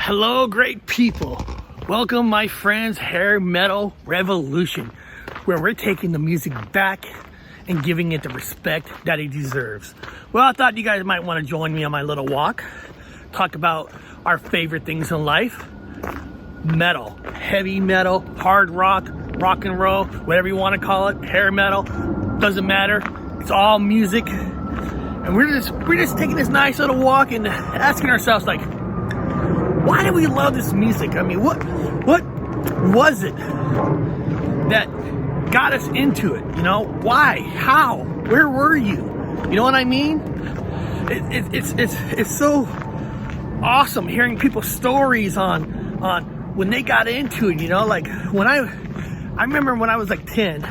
Hello, great people. Welcome, my friends, Hair Metal Revolution, where we're taking the music back and giving it the respect that it deserves. Well, I thought you guys might want to join me on my little walk, talk about our favorite things in life. Metal, heavy metal, hard rock, rock and roll, whatever you want to call it, hair metal, doesn't matter. It's all music. And we're just taking this nice little walk and asking ourselves, like, why do we love this music? I mean, what was it that got us into it? You know, why? How? Where were you? You know what I mean? It's so awesome hearing people's stories on when they got into it. You know, like when I remember when I was like 10,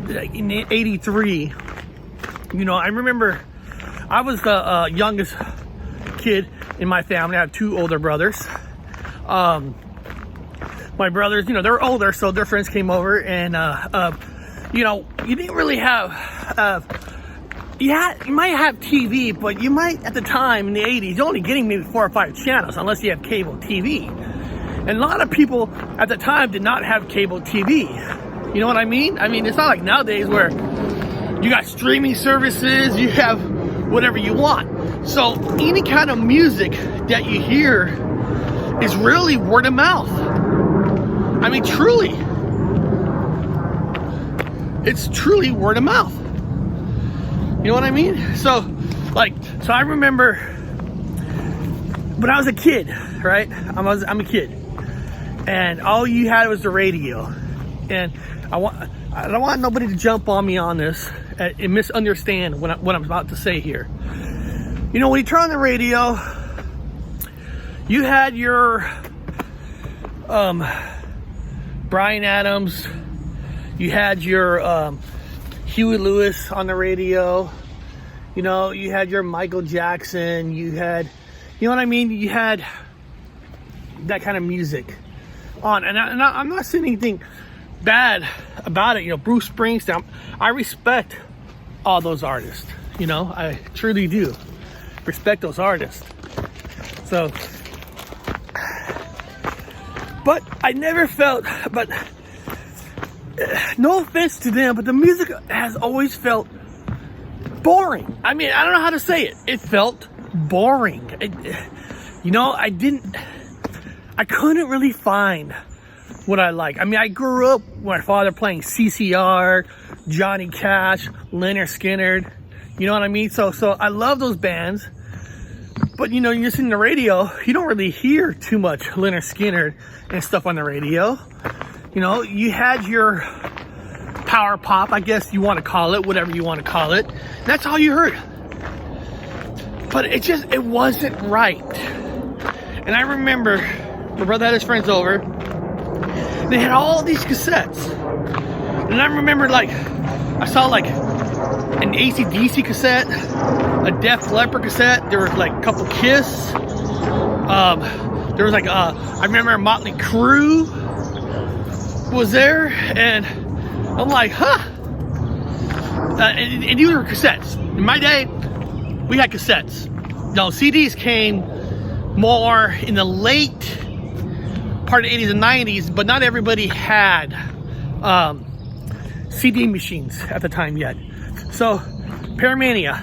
like in '83. You know, I remember I was the youngest kid in my family. I have two older brothers. My brothers, you know, they're older, so their friends came over, and you know, you didn't really have you might have TV, but you might, at the time in the 80s, you're only getting maybe 4 or 5 channels unless you have cable TV. And a lot of people at the time did not have cable TV. You know what I mean? I mean, it's not like nowadays where you got streaming services, you have whatever you want. So any kind of music that you hear is really word of mouth. I mean, truly. It's truly word of mouth. You know what I mean? So I remember when I was a kid, right? I'm a kid. And all you had was the radio. And I don't want nobody to jump on me on this and misunderstand what I'm about to say here. You know, when you turn on the radio, you had your Bryan Adams, you had your Huey Lewis on the radio, you know, you had your Michael Jackson, you had, you know what I mean? You had that kind of music on. And I'm not saying anything bad about it. You know, Bruce Springsteen, I respect all those artists. You know, I truly do respect those artists. So, but I never felt, but no offense to them, but the music has always felt boring. I mean, I don't know how to say it. It felt boring. You know, I couldn't really find what I like. I mean, I grew up with my father playing CCR, Johnny Cash, Leonard Skinner. You know what I mean? So I love those bands. But, you know, you listen to the radio, you don't really hear too much Leonard Skinner and stuff on the radio. You know, you had your power pop, I guess you want to call it, whatever you want to call it. That's all you heard. But it wasn't right. And I remember my brother had his friends over. They had all these cassettes. And I remember, like, I saw like an AC/DC cassette, a Def Leppard cassette. There was like a couple Kiss. There was like I remember Motley Crue was there, and I'm like, huh. And these were cassettes. In my day, we had cassettes. No, CDs came more in the late part of the 80s and 90s, but not everybody had CD machines at the time yet. So, Paramania.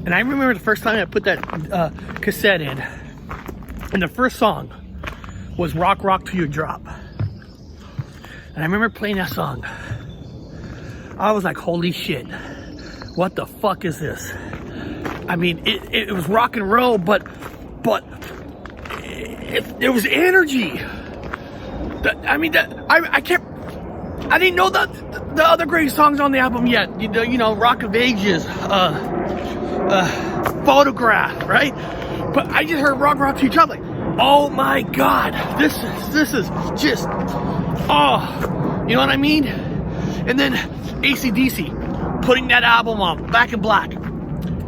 And I remember the first time I put that cassette in, and the first song was Rock Rock Till You Drop. And I remember playing that song. I was like, holy shit, what the fuck is this? I mean, it was rock and roll, but it was energy. I didn't know the other great songs on the album yet. You know, Rock of Ages, Photograph, right? But I just heard Rock Rock Till You Drop, like, oh my God, this is just, oh, you know what I mean? And then AC/DC, putting that album on, Back in Black,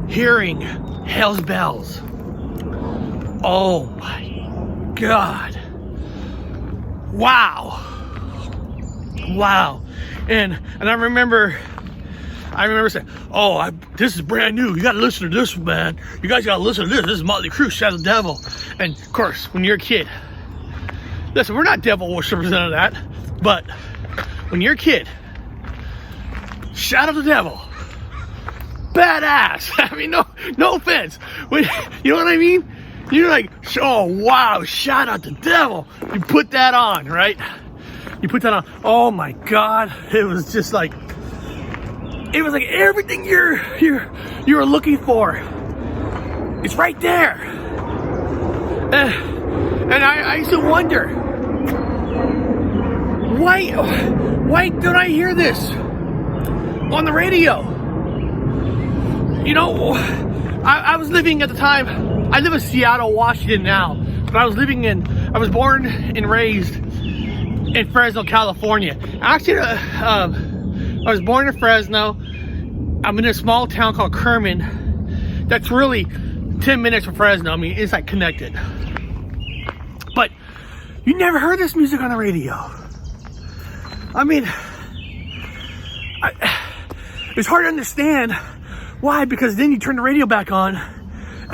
hearing Hell's Bells. Oh my God. Wow. And I remember I remember saying, oh, this is brand new. You got to listen to this, man. You guys got to listen to this. This is Motley Crue, Shadow of the Devil. And, of course, when you're a kid, listen, we're not devil worshippers, none of that. But when you're a kid, Shadow of the Devil, badass. I mean, no offense. You know what I mean? You're like, oh, wow, shout out the devil. You put that on, right? You put that on. Oh, my God. It was just like, it was like everything you're looking for. It's right there. And I used to wonder, why don't I hear this on the radio? You know, I was living at the time, I live in Seattle, Washington now, but I was born and raised in Fresno, California. Actually, I was born in Fresno. I'm in a small town called Kerman. That's really 10 minutes from Fresno. I mean, it's like connected. But you never heard this music on the radio. I mean, it's hard to understand. Why? Because then you turn the radio back on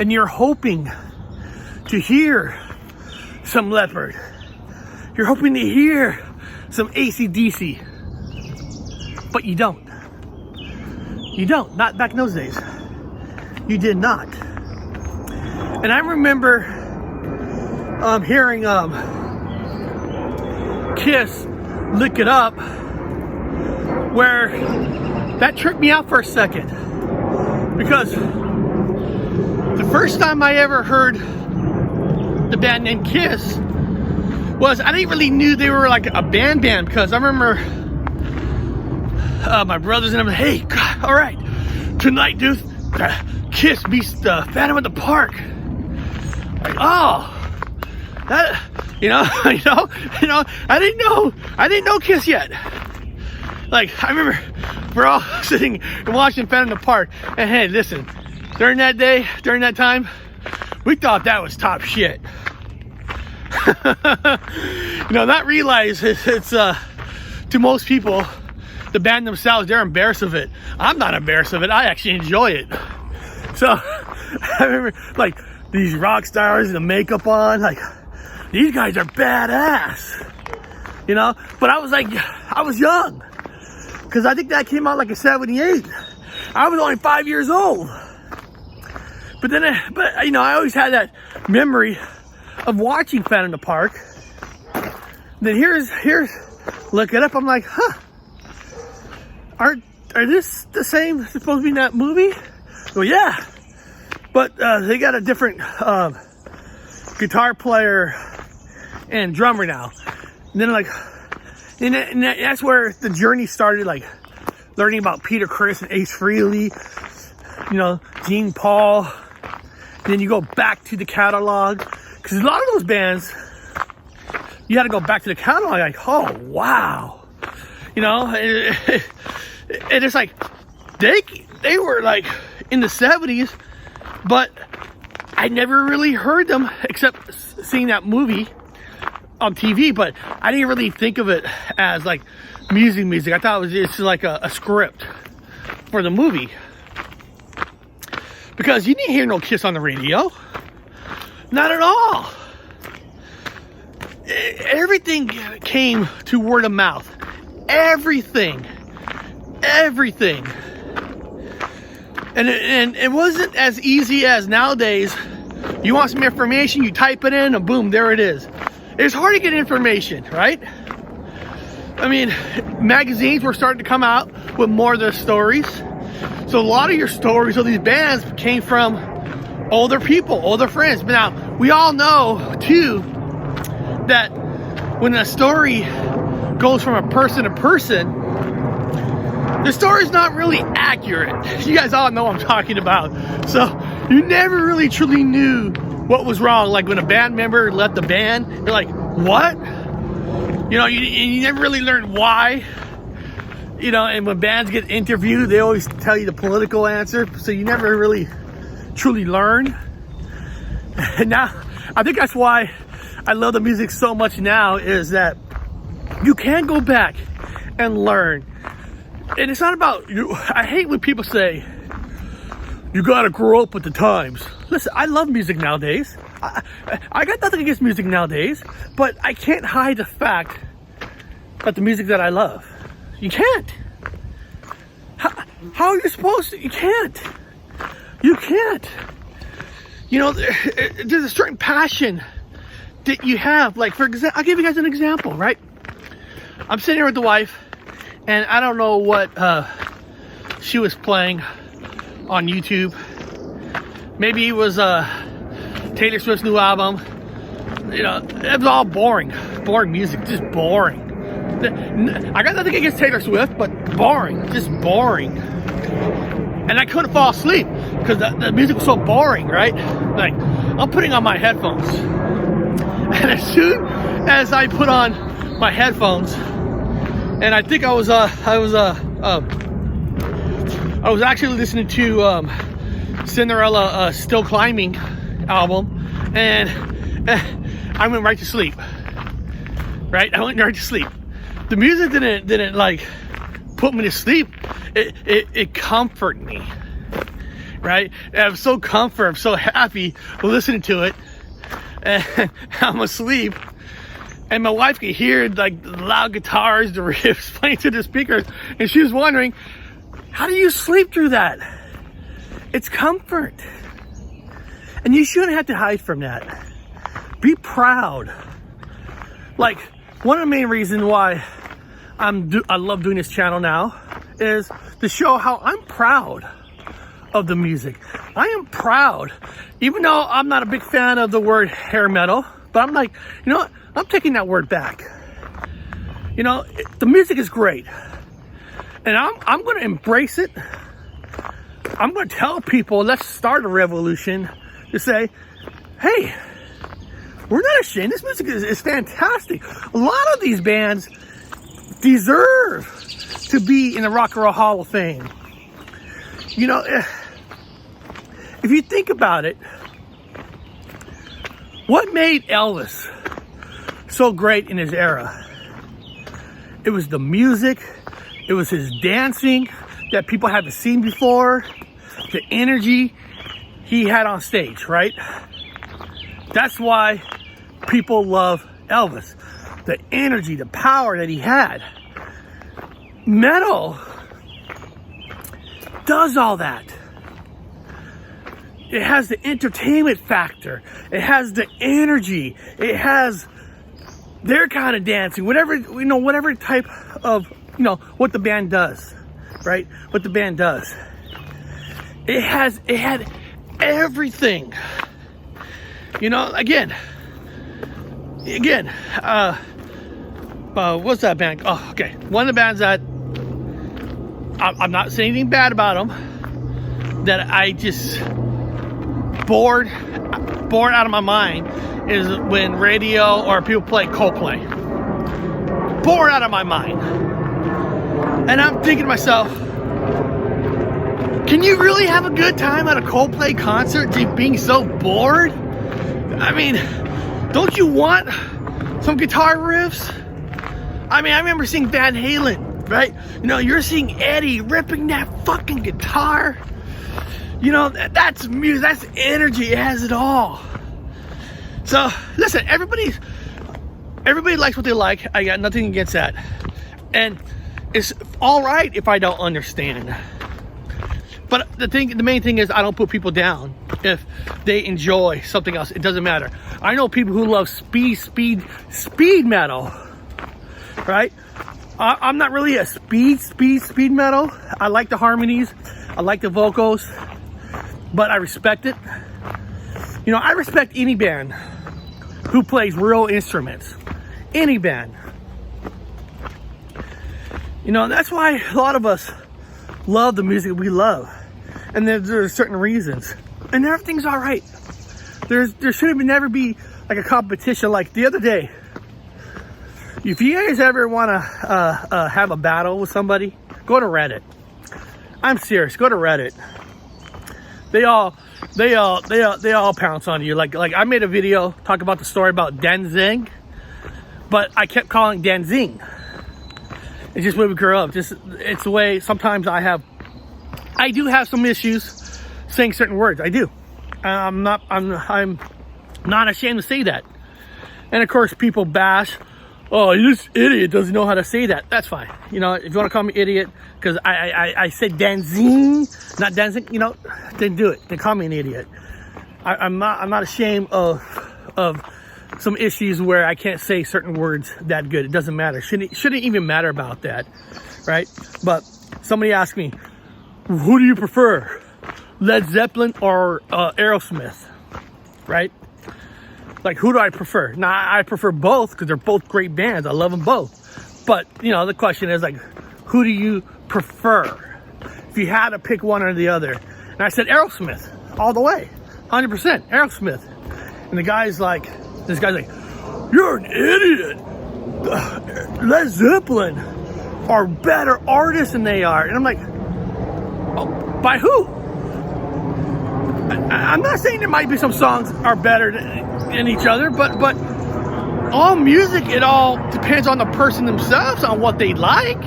and you're hoping to hear some Leopard. You're hoping to hear some AC/DC. But you don't. You don't. Not back in those days. You did not. And I remember hearing Kiss, Lick It Up, where that tripped me out for a second. Because the first time I ever heard the band named Kiss was, I didn't really knew they were like a band because I remember my brothers and them, hey, God, all right, tonight, dude, Kiss beats the Phantom of the Park. Like, oh, that, you know, I didn't know Kiss yet. Like, I remember we're all sitting and watching Phantom of the Park, and hey, listen, during that time, we thought that was top shit. Not realize it's to most people, the band themselves, they're embarrassed of it. I'm not embarrassed of it. I actually enjoy it. So I remember like these rock stars and the makeup on, like these guys are badass, but I was young, because I think that came out like in 78. I was only 5 years old. But then, I always had that memory of watching Phantom of the Park. Then here's Look It Up. I'm like, huh? Are this the same? It's supposed to be in that movie? Well, yeah, but they got a different guitar player and drummer now. And then and that's where the journey started. Like learning about Peter Criss and Ace Frehley, Gene Paul. And then you go back to the catalog, because a lot of those bands, you had to go back to the catalog. Like, oh wow, and it's like they were like in the 70s, but I never really heard them except seeing that movie on TV. But I didn't really think of it as like music. I thought it was just like a script for the movie. Because you didn't hear no Kiss on the radio. Not at all. Everything came to word of mouth. Everything. And it wasn't as easy as nowadays. You want some information, you type it in, and boom, there it is. It's hard to get information, right? I mean, magazines were starting to come out with more of their stories. So a lot of your stories of these bands came from older people, older friends. But now, we all know, too, that when a story goes from a person to person, the story's not really accurate. You guys all know what I'm talking about. So you never really truly knew what was wrong. Like when a band member left the band, you're like, what? You never really learned why. And when bands get interviewed, they always tell you the political answer, so you never really truly learn. And now, I think that's why I love the music so much now, is that you can go back and learn. And it's not about you. I hate when people say, you gotta grow up with the times. Listen, I love music nowadays. I got nothing against music nowadays, but I can't hide the fact that the music that I love. You can't. How are you supposed to? You can't. You can't. You know, there's a certain passion that you have. Like, for example, I'll give you guys an example, right? I'm sitting here with the wife, and I don't know what she was playing on YouTube. Maybe it was Taylor Swift's new album. You know, it was all boring music, just boring. I got nothing against Taylor Swift, but boring, just boring. And I couldn't fall asleep because the music was so boring, right? Like, I'm putting on my headphones, and as soon as I put on my headphones, and I think I was actually listening to Cinderella Still Climbing album, and I went right to sleep. Right? I went right to sleep. The music didn't like put me to sleep. It comforted me. Right? And I'm so comforted, I'm so happy listening to it. And I'm asleep. And my wife could hear like the loud guitars, the riffs playing through the speakers, and she was wondering, how do you sleep through that? It's comfort. And you shouldn't have to hide from that. Be proud. Like, one of the main reasons why I love doing this channel now is to show how I'm proud of the music. I am proud, even though I'm not a big fan of the word hair metal, but I'm like, you know what? I'm taking that word back. You know, the music is great, and I'm going to embrace it. I'm going to tell people, let's start a revolution to say, hey, we're not ashamed. This music is fantastic. A lot of these bands deserve to be in the Rock and Roll Hall of Fame. You know, if you think about it, what made Elvis so great in his era? It was the music, it was his dancing that people haven't seen before, the energy he had on stage, right? That's why people love Elvis. The energy, the power that he had. Metal does all that. It has the entertainment factor. It has the energy. It has their kind of dancing. Whatever type of, what the band does, right? What the band does. It had everything. Again, what's that band? Oh, okay. One of the bands that I'm not saying anything bad about them, that I just bored out of my mind, is when radio or people play Coldplay. Bored out of my mind. And I'm thinking to myself, can you really have a good time at a Coldplay concert being so bored? I mean, don't you want some guitar riffs? I mean, I remember seeing Van Halen, right? You're seeing Eddie ripping that fucking guitar. That's music, that's energy, it has it all. So, listen, everybody likes what they like. I got nothing against that. And it's all right if I don't understand. But the main thing is I don't put people down if they enjoy something else. It doesn't matter. I know people who love speed metal, right? I'm not really a speed metal. I like the harmonies. I like the vocals, but I respect it. I respect any band who plays real instruments. Any band. That's why a lot of us love the music we love. And there's certain reasons. And everything's all right. There should never be like a competition. Like the other day, if you guys ever want to have a battle with somebody, go to Reddit. I'm serious. Go to Reddit. They all pounce on you. Like I made a video talk about the story about Danzig, but I kept calling Danzig. It's just the way we grew up. It's the way sometimes I do have some issues saying certain words. I do. I'm not ashamed to say that. And of course, people bash, oh, this idiot doesn't know how to say that. That's fine. You know, if you want to call me idiot, because I said dancing, not dancing, you know, then do it. Then call me an idiot. I'm not ashamed of some issues where I can't say certain words that good. It doesn't matter. Shouldn't even matter about that, right? But somebody asked me, who do you prefer, Led Zeppelin or Aerosmith, right? Like, who do I prefer? Now, I prefer both because they're both great bands. I love them both. But, you know, the question is, like, who do you prefer? If you had to pick one or the other. And I said Aerosmith all the way. 100% Aerosmith. And this guy's like, you're an idiot. Led Zeppelin are better artists than they are. And I'm like, oh, by who? I'm not saying there might be some songs are better than each other, but all music, it all depends on the person themselves, on what they like,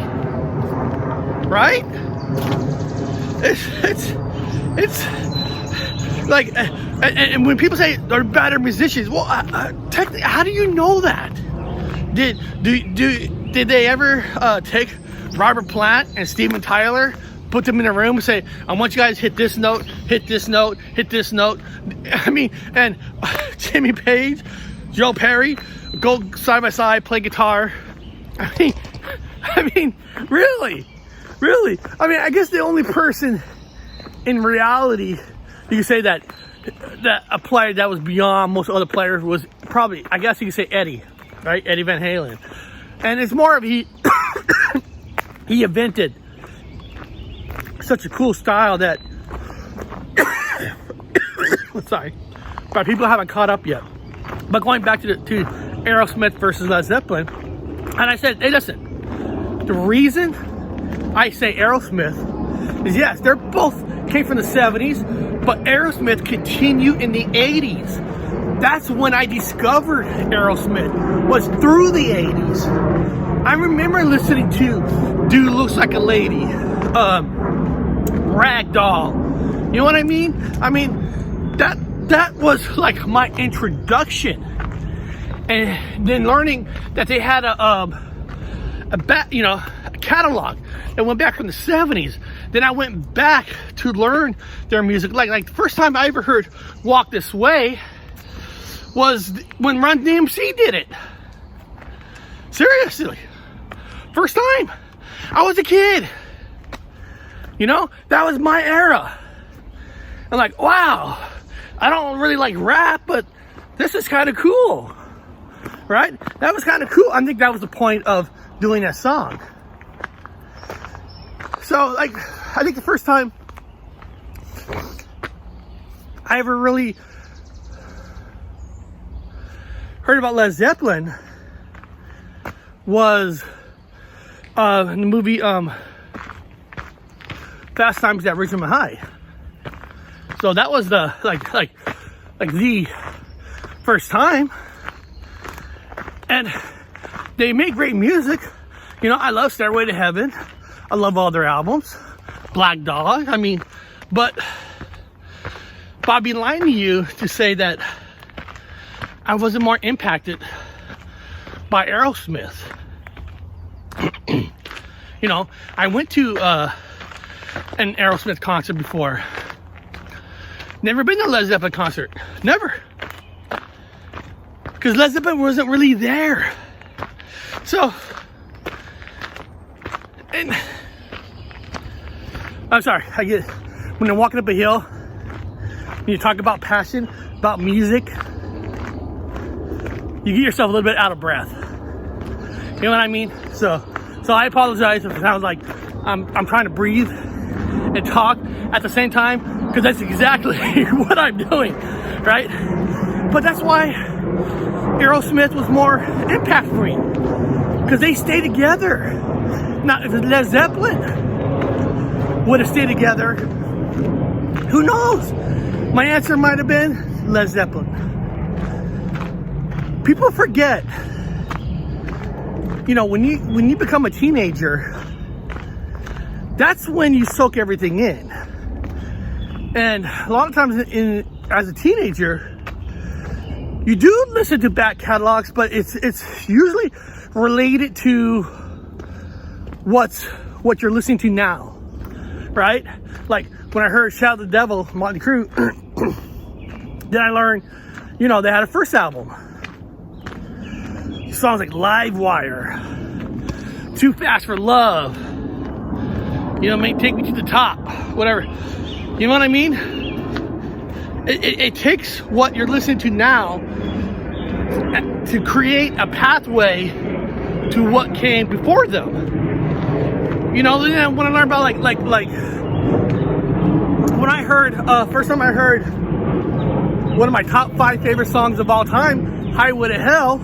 right? It's like, and when people say they're better musicians, well, technically, how do you know that? Did they ever take Robert Plant and Steven Tyler, put them in a room and say, I want you guys to hit this note, hit this note, hit this note? I mean, and Jimmy Page, Joe Perry, go side by side, play guitar. I mean, really? I mean, I guess the only person in reality you can say that a player that was beyond most other players was probably, I guess you could say Eddie, right? Eddie Van Halen. And it's more of he invented such a cool style that sorry, but people haven't caught up yet. But going back to Aerosmith versus Led Zeppelin, and I said, hey, listen, the reason I say Aerosmith is, yes, they're both came from the 70s, but Aerosmith continued in the 80s. That's when I discovered Aerosmith, was through the 80s. I remember listening to Dude Looks Like a Lady, Ragdoll. You know what I mean? I mean, that was like my introduction. And then learning that they had a catalog that went back from the 70s. Then I went back to learn their music. Like the first time I ever heard Walk This Way was when Run DMC did it. Seriously. First time. I was a kid. You know, that was my era. I'm like, wow, I don't really like rap, but this is kind of cool. Right? That was kind of cool. I think that was the point of doing that song. So, like, I think the first time I ever really heard about Led Zeppelin was in the movie Fast Times at Ridgemont High. So that was the like the first time. And they make great music. You know, I love Stairway to Heaven. I love all their albums. Black Dog. I mean, but I'd be lying to you to say that I wasn't more impacted by Aerosmith. You know, I went to an Aerosmith concert before. Never been to a Led Zeppelin concert. Never. Because Led Zeppelin wasn't really there. So, and I'm sorry, when I'm walking up a hill, when you talk about passion, about music, you get yourself a little bit out of breath. You know what I mean? So I apologize if it sounds like I'm trying to breathe and talk at the same time, because that's exactly what I'm doing, right? But that's why Aerosmith was more impact for me, because they stay together. Now, if Led Zeppelin would have stayed together, who knows? My answer might have been Led Zeppelin. People forget you know, when you become a teenager, that's when you soak everything in. And a lot of times as a teenager, you do listen to back catalogs, but it's usually related to what you're listening to now, right? Like when I heard Shout at the Devil, Motley Crue, then I learned, you know, they had a first album. Songs like Live Wire, Too Fast for Love, you know, may Take Me to the Top, whatever. You know what I mean? It takes what you're listening to now to create a pathway to what came before them. You know, then when I learned about like when I heard first time I heard one of my top 5 favorite songs of all time, Highway to Hell,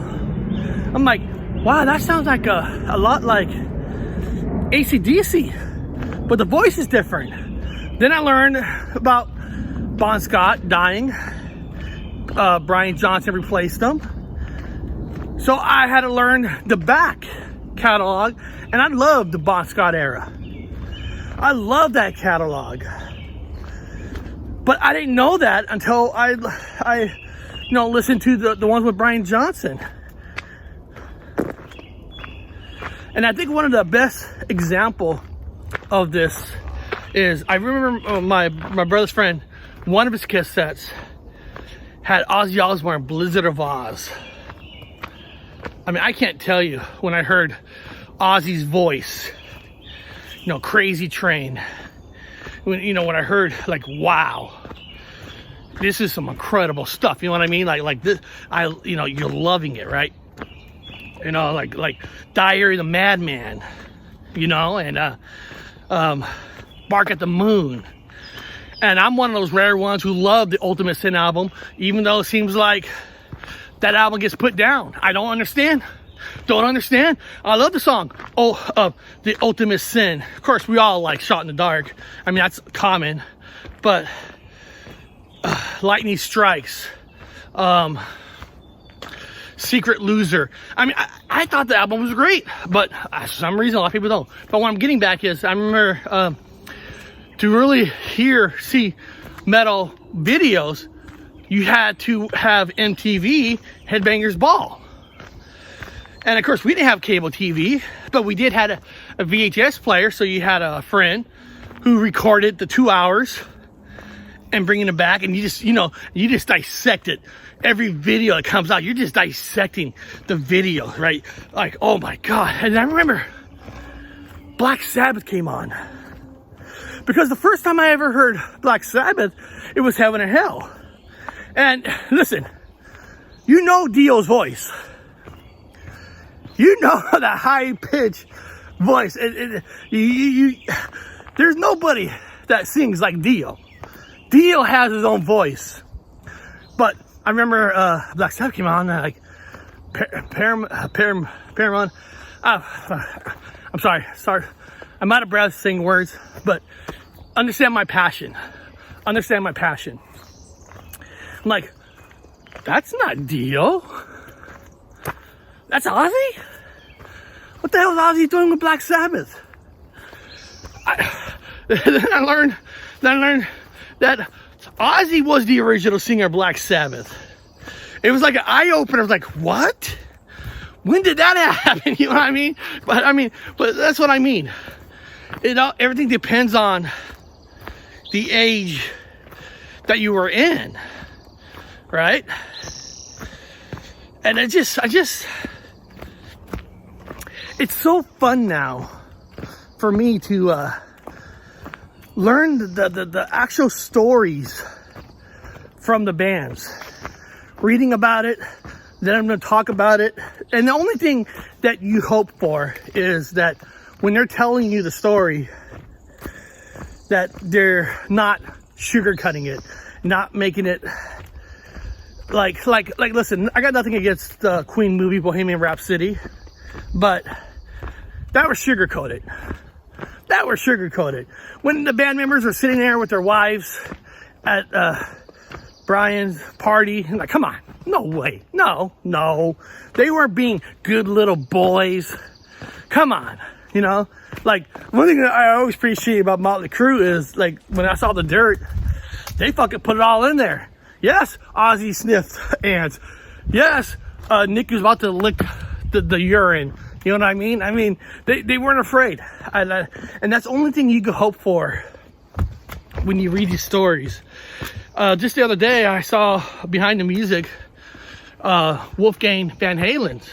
I'm like, wow, that sounds like a lot like AC/DC, but the voice is different. Then I learned about Bon Scott dying. Brian Johnson replaced him. So I had to learn the back catalog, and I love the Bon Scott era. I love that catalog. But I didn't know that until I you know, listened to the ones with Brian Johnson. And I think one of the best example of this is, I remember my brother's friend, one of his cassettes had Ozzy Osbourne, Blizzard of Oz. I mean, I can't tell you when I heard Ozzy's voice, you know, Crazy Train, when I heard, like, wow, this is some incredible stuff. You know what I mean? Like this, you know, you're loving it, right? You know, like Diary of the Madman, you know, and Bark at the Moon. And I'm one of those rare ones who love the Ultimate Sin album, even though it seems like that album gets put down. I don't understand. I love the song, The Ultimate Sin. Of course, we all like Shot in the Dark. I mean, that's common. But Lightning Strikes, Secret Loser. I mean, I thought the album was great, but for some reason, a lot of people don't. But what I'm getting back is, I remember to really see metal videos, you had to have MTV Headbangers Ball. And of course, we didn't have cable TV, but we did have a VHS player. So you had a friend who recorded the 2 hours and bringing it back, and you just dissect it. Every video that comes out, you're just dissecting the video, right? Like, oh my God. And I remember Black Sabbath came on, because the first time I ever heard Black Sabbath, it was Heaven and Hell. And listen, you know Dio's voice. You know that high-pitched voice. There's nobody that sings like Dio. Dio has his own voice. But I remember Black Sabbath came on, like, Paramount. I'm sorry. I'm out of breath saying words, but understand my passion. I'm like, that's not Dio. That's Ozzy? What the hell is Ozzy doing with Black Sabbath? Then I learned that Ozzy was the original singer of Black Sabbath. It was like an eye-opener. I was like, what? When did that happen? You know what I mean? But that's what I mean. Everything depends on the age that you were in, right? And it's so fun now for me to learn the actual stories from the bands, reading about it, then I'm going to talk about it. And the only thing that you hope for is that when they're telling you the story, that they're not sugarcoating it, not making it like listen, I got nothing against the Queen movie Bohemian Rhapsody, but that was sugarcoated. When the band members were sitting there with their wives at Brian's party. Like, come on. No way. No. They weren't being good little boys. Come on. You know? Like, one thing that I always appreciate about Motley Crue is, like, when I saw the dirt, they fucking put it all in there. Yes, Ozzy sniffed ants. Yes, Nick was about to lick the urine. You know what I mean? I mean, they weren't afraid. And that's the only thing you could hope for when you read these stories. Just the other day, I saw Behind the Music, Wolfgang Van Halen's.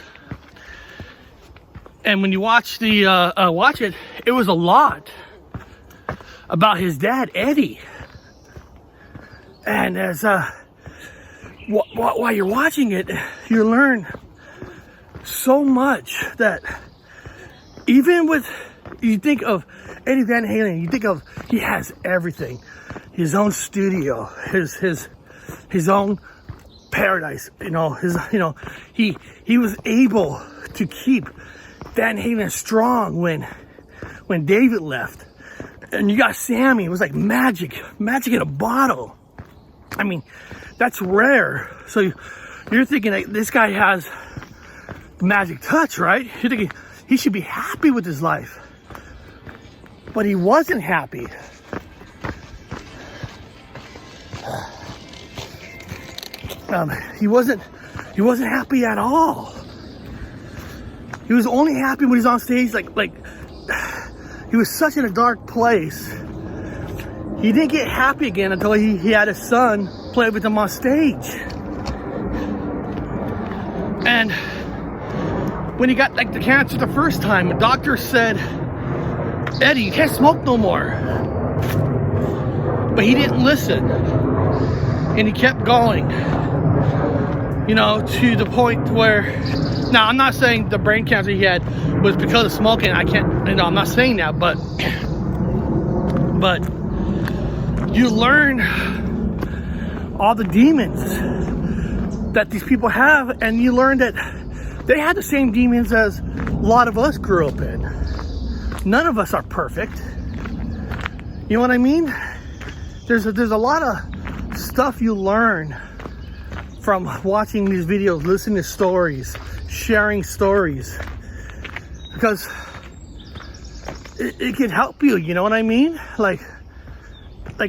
And when you watch it, it was a lot about his dad, Eddie. And as while you're watching it, you learn so much that even with, you think of Eddie Van Halen, you think of, he has everything. His own studio, his own paradise, he was able to keep Van Halen strong when David left. And you got Sammy, it was like magic in a bottle. I mean, that's rare. So you're thinking, like, this guy has the magic touch, right? You're thinking he should be happy with his life. But he wasn't happy. He wasn't happy at all. He was only happy when he's on stage. Like he was such in a dark place. He didn't get happy again until he had his son play with him on stage. And when he got the cancer the first time, the doctor said, Eddie, you can't smoke no more. But he didn't listen. And he kept going. To the point where, now I'm not saying the brain cancer he had was because of smoking. I'm not saying that, but you learn all the demons that these people have, and you learn that they had the same demons as a lot of us grew up in. None of us are perfect. You know what I mean? There's a lot of stuff you learn from watching these videos, listening to stories, sharing stories, because it can help you. You know what I mean? Like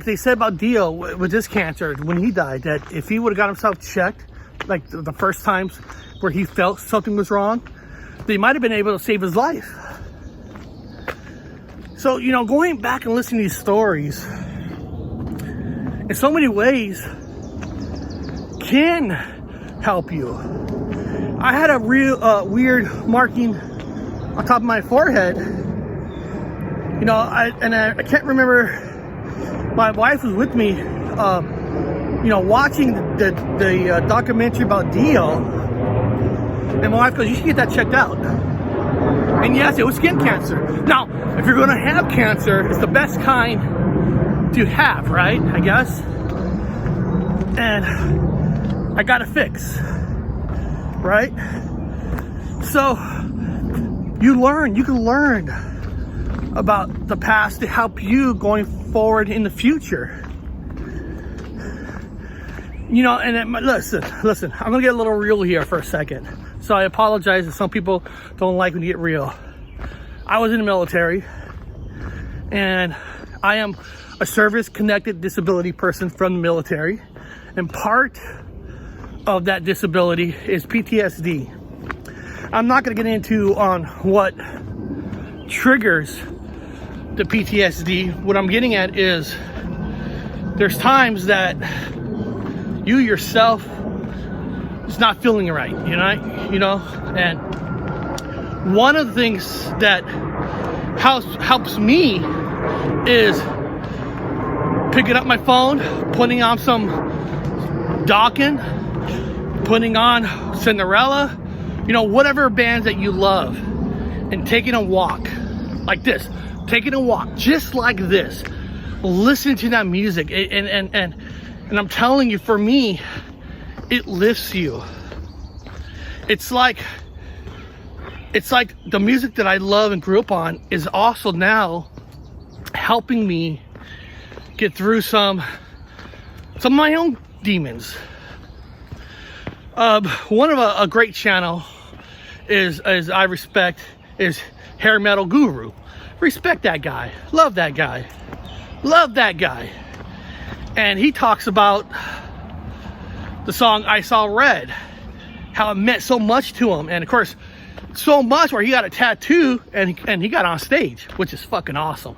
they said about Dio with his cancer when he died, that if he would have got himself checked, like the first times where he felt something was wrong, they might have been able to save his life. So, going back and listening to these stories, in so many ways, can help you. I had a real weird marking on top of my forehead. I can't remember. My wife was with me, watching the documentary about Dio. And my wife goes, you should get that checked out. And yes, it was skin cancer. Now, if you're gonna have cancer, it's the best kind to have, right? I guess. And I got a fix, right? So you can learn about the past to help you going forward in the future. Listen, I'm gonna get a little real here for a second. So I apologize if some people don't like when you get real. I was in the military, and I am a service-connected disability person from the military, and part of that disability is PTSD. I'm not going to get into on what triggers the PTSD. What I'm getting at is there's times that you yourself is not feeling right, and one of the things that helps me is picking up my phone, putting on some Dawkins, putting on Cinderella, whatever bands that you love, and taking a walk like this, taking a walk just like this, listening to that music, and I'm telling you, for me, it lifts you. It's like the music that I love and grew up on is also now helping me get through some of my own demons. One of a great channel is I respect is Hair Metal Guru. Respect that guy. Love that guy. Love that guy. And he talks about the song I Saw Red, how it meant so much to him, and of course so much where he got a tattoo and he got on stage, which is fucking awesome,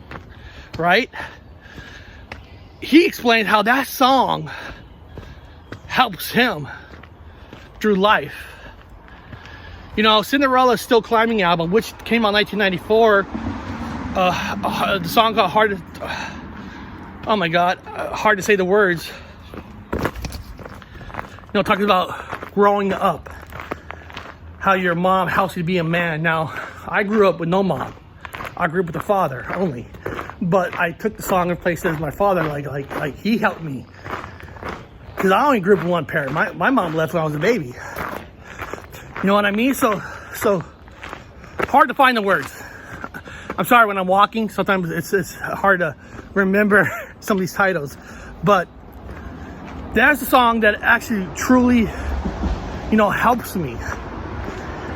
right? He explained how that song helps him through life. You know, Cinderella's Still Climbing album, which came out in 1994, the song got hard to, oh my god, hard to say the words. You know, talking about growing up, how your mom helps you to be a man. Now, I grew up with no mom. I grew up with a father only. But I took the song and placed it as my father, like he helped me. Because I only grew up with one parent. My mom left when I was a baby. You know what I mean? So hard to find the words. I'm sorry, when I'm walking, sometimes it's hard to remember some of these titles. But that's the song that actually truly, you know, helps me.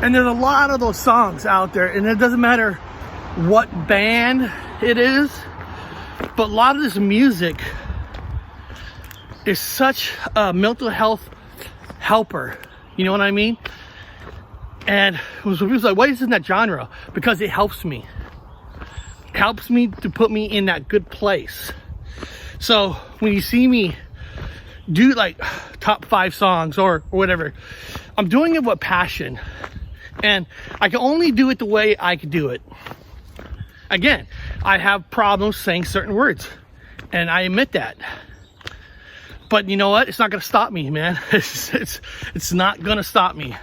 And there's a lot of those songs out there, and it doesn't matter what band it is, but a lot of this music is such a mental health helper. You know what I mean? And so people was like, what is in that genre? Because it helps me. It helps me to put me in that good place. So when you see me do like top 5 songs or whatever, I'm doing it with passion. And I can only do it the way I can do it. Again, I have problems saying certain words, and I admit that. But you know what? It's not gonna stop me, man. It's not gonna stop me.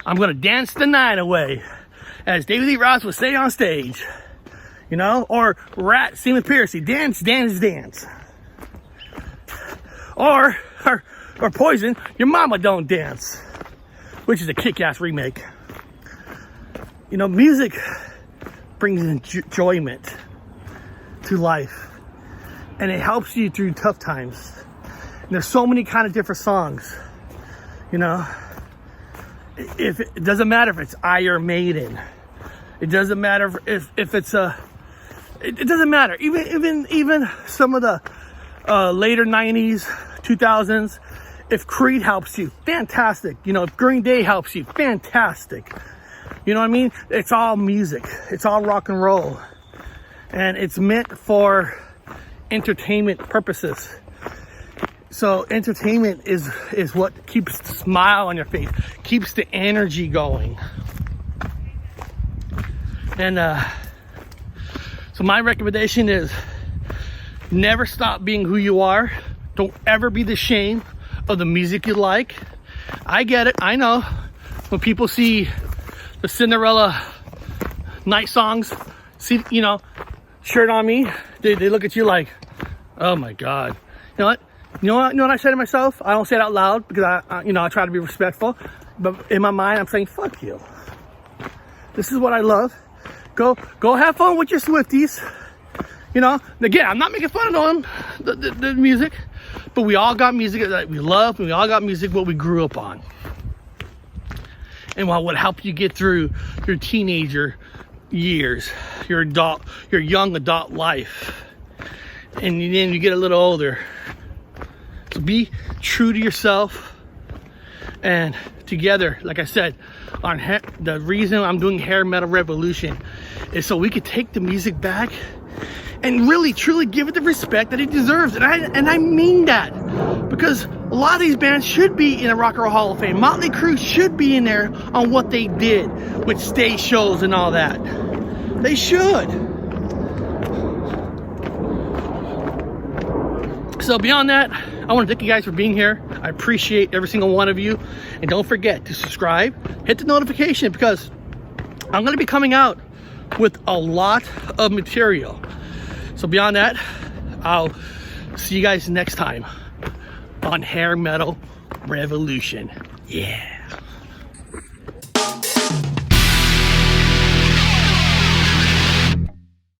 I'm gonna dance the night away, as David Lee Roth would say on stage. You know, or Rat, Seaman Piercy, dance, dance, dance. Or Poison, Your Mama Don't Dance, which is a kick-ass remake. You know, music brings enjoyment to life, and it helps you through tough times. And there's so many kind of different songs, you know. If it doesn't matter if it's Iron Maiden, it doesn't matter if it's it doesn't matter. Even some of the later 90s, 2000s. If Creed helps you, fantastic. You know, if Green Day helps you, fantastic. You know what I mean? It's all music. It's all rock and roll. And it's meant for entertainment purposes. So entertainment is what keeps the smile on your face, keeps the energy going. And so my recommendation is never stop being who you are. Don't ever be ashamed of the music you like. I get it. I know when people see the Cinderella night songs, see, you know, shirt on me, they look at you like, oh my god. You know what? You know what I say to myself? I don't say it out loud because I try to be respectful, but in my mind I'm saying, fuck you. This is what I love. Go have fun with your Swifties. You know, again, I'm not making fun of them, the music, but we all got music that we love, and we all got music what we grew up on. And what would help you get through your teenager years, your young adult life, and then you get a little older. So be true to yourself, and together, like I said, the reason I'm doing Hair Metal Revolution is so we could take the music back and really truly give it the respect that it deserves. And I mean that, because a lot of these bands should be in the Rock and Roll Hall of Fame. Motley Crue should be in there on what they did with stage shows and all that. They should. So beyond that, I want to thank you guys for being here. I appreciate every single one of you. And don't forget to subscribe, hit the notification, because I'm going to be coming out with a lot of material. So beyond that, I'll see you guys next time on Hair Metal Revolution. Yeah.